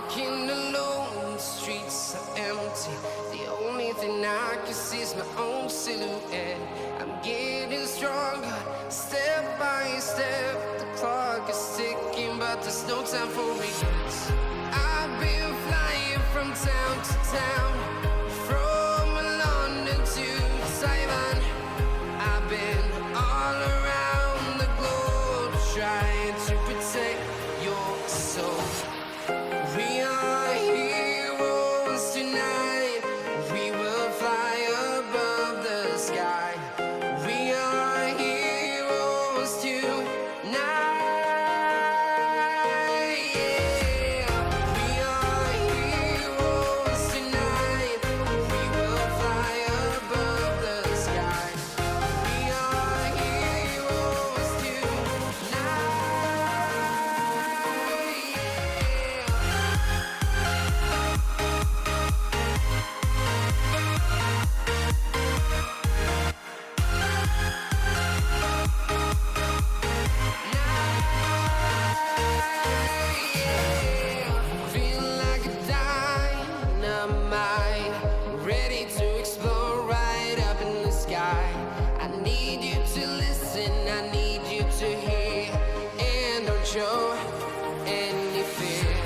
walking alone, the streets are empty. The only thing I can see is my own silhouette. I'm getting stronger, step by step. The clock is ticking, but there's no time for regrets. I've been flying from town to town, from London to Taiwan. I've been all around the globe, trying to protect your soul. We are heroes tonight. We will fly above the sky. We are heroes tonight. Yeah. We are heroes tonight. We will fly above the sky. We are heroes tonight. Feel like a dynamite, ready to explode right up in the sky. I need you to listen, I need you to hear, and don't show any fear.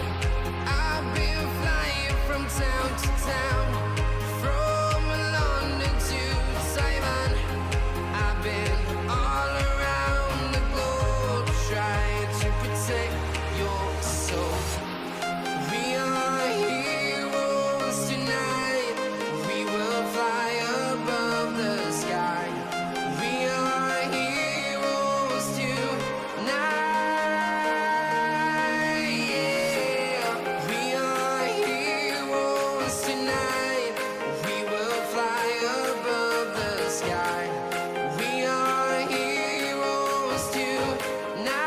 I've been flying from town to town, from London to Taiwan. I've been all around the globe, trying to protect your soul. We are heroes tonight. We will fly above the sky. We are heroes tonight. Yeah. We are heroes tonight. We will fly above the sky. We are heroes tonight.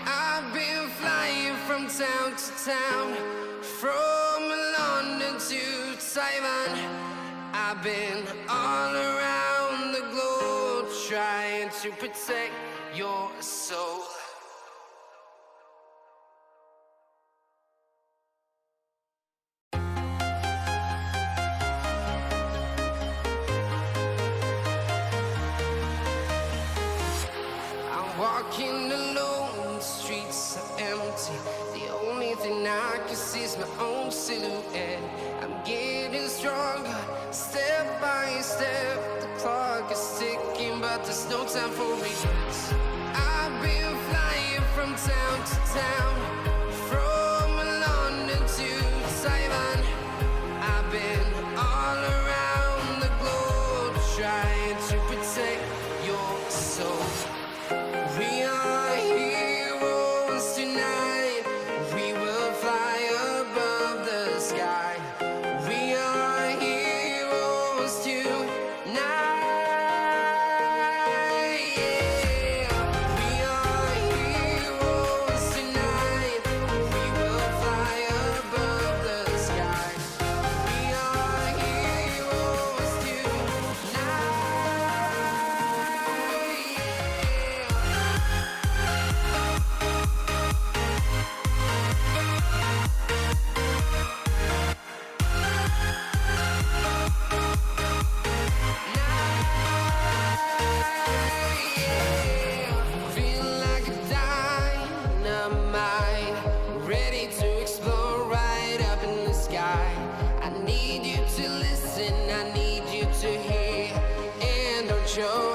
I've been flying from town to town, from London to Taiwan. I've been all around the globe, trying to protect your soul. I'm walking alone, the streets are empty. The only thing I can see is my own silhouette. I'm getting stronger, step by step. The clock is ticking, but there's no time for regrets. I've been flying from town to town, from London to Taiwan. I've been all around the globe, trying to protect your soul. We are heroes tonight. We will fly above the sky. We are heroes tonight. Yeah. We are heroes tonight. We will fly above the sky. We are heroes tonight. Feel like a dynamite, ready to explode right up in the sky. I need you to listen, I need you to hear, and don't show